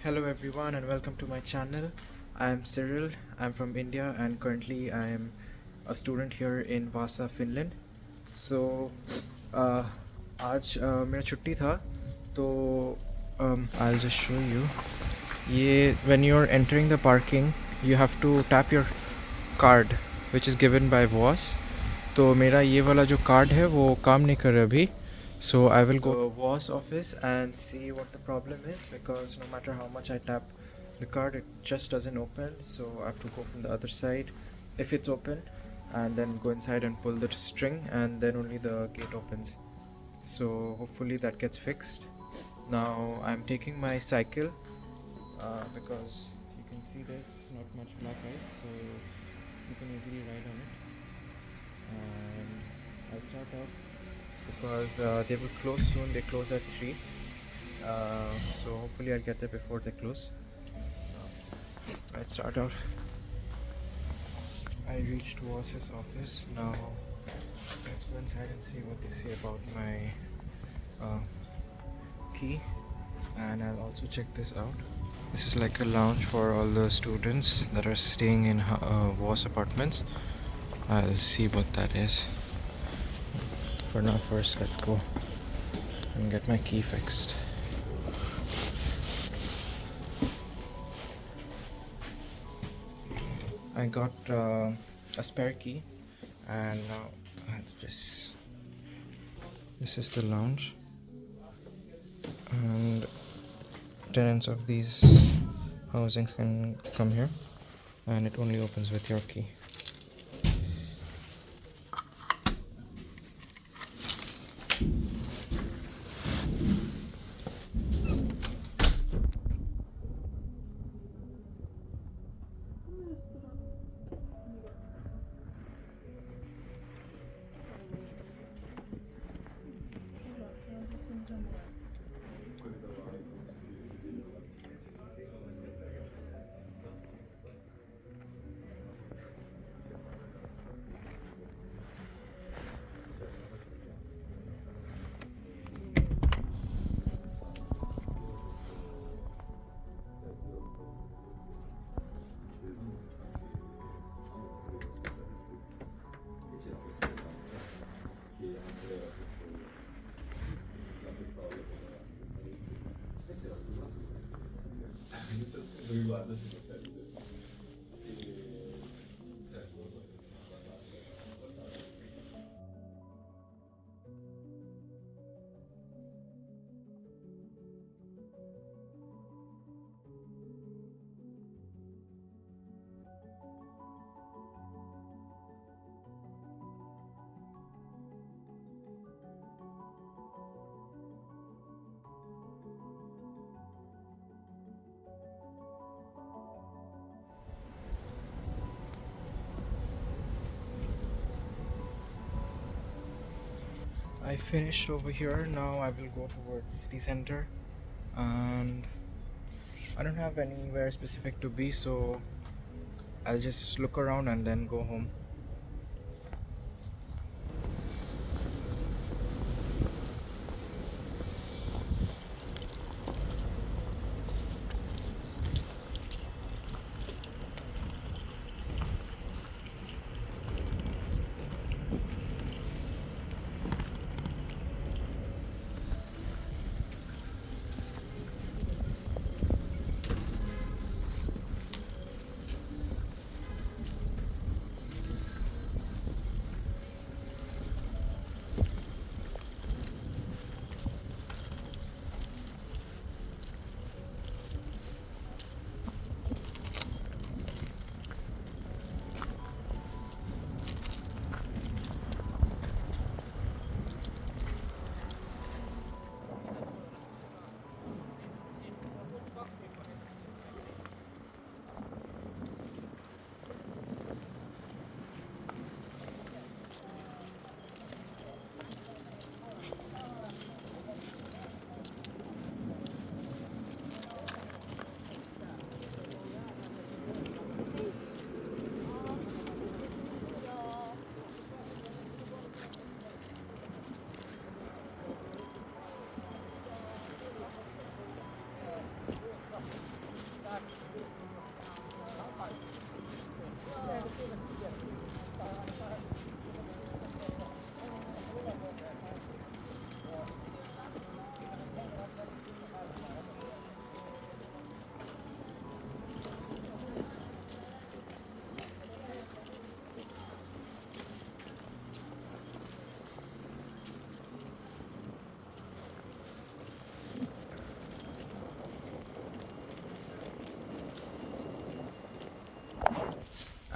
Hello everyone and welcome to my channel. I am Cyril. I'm from India and currently I am a student here in Vaasa, Finland. So आज मेरा छुट्टी था तो I'll just show you. ये when you're entering the parking you have to tap your card which is given by VOAS. तो मेरा ये वाला जो कार्ड है वो काम नहीं कर रहा अभी. So I will go to VOAS office and see what the problem is, because no matter how much I tap the card it just doesn't open. So I have to go from the other side if it's open and then go inside and pull the string and then only the gate opens. So hopefully that gets fixed. Now I'm taking my cycle because you can see there's not much black ice, so you can easily ride on it. And I'll start off because they will close soon. They close at 3, so hopefully I'll get there before they close. Let's start off. I reached VOAS's office. Now let's go inside and see what they say about my key, and I'll also check this out. This is like a lounge for all the students that are staying in VOAS apartments. I'll see what that is. For now, first let's go and get my key fixed. I got a spare key, and now let's just. This is the lounge, and tenants of these housings can come here, and it only opens with your key. I finished over here. Now I will go towards city center, and I don't have anywhere specific to be, so I'll just look around and then go home.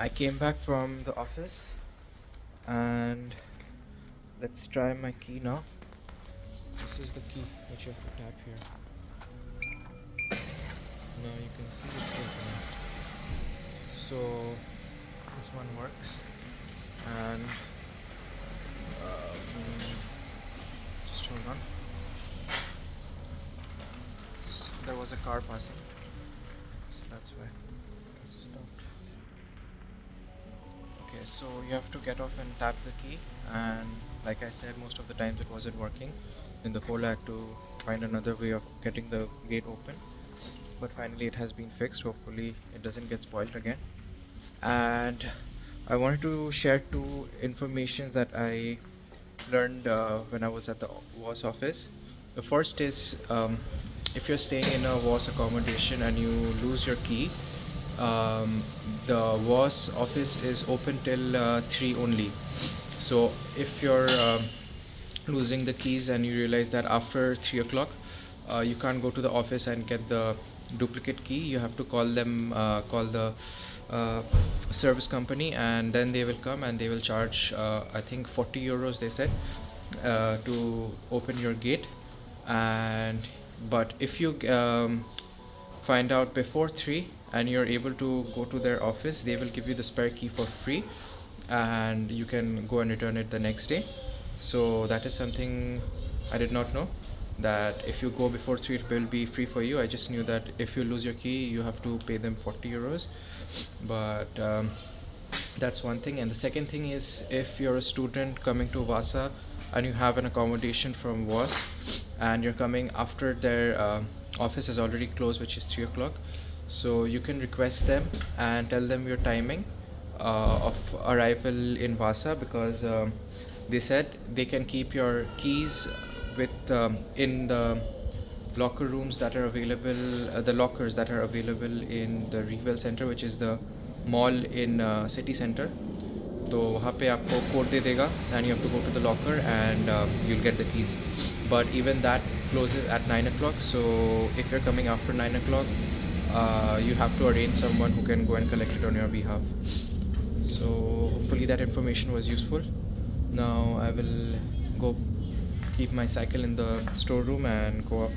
I came back from the office and let's try my key now. This is the key which you have to tap here. Now you can see it's opening. So this one works, and just hold on. There was a car passing, so that's why I stopped. Okay, so you have to get off and tap the key, and like I said, most of the times it wasn't working. In the cold, I had to find another way of getting the gate open, but finally it has been fixed. Hopefully it doesn't get spoiled again. And I wanted to share two informations that I learned when I was at the VOAS office. The first is, if you're staying in a VOAS accommodation and you lose your key, the VOAS office is open till 3 only. So if you're losing the keys and you realize that after 3 o'clock you can't go to the office and get the duplicate key, you have to call them, call the service company, and then they will come and they will charge I think 40 euros they said to open your gate. And but if you find out before 3 and you're able to go to their office, they will give you the spare key for free and you can go and return it the next day. So that is something I did not know, that if you go before 3 it will be free for you. I just knew that if you lose your key you have to pay them 40 euros. But that's one thing. And the second thing is, if you're a student coming to Vaasa and you have an accommodation from VOAS and you're coming after their office is already closed, which is 3 o'clock, so you can request them and tell them your timing of arrival in Vaasa, because they said they can keep your keys with in the locker rooms that are available, the lockers that are available in the Rewell Centre, which is the mall in city center. तो वहाँ पे आपको code दे देगा and you have to go to the locker and you'll get the keys. But even that closes at 9 o'clock, so if you're coming after 9 o'clock you have to arrange someone who can go and collect it on your behalf. So hopefully that information was useful. Now I will go keep my cycle in the storeroom and go up.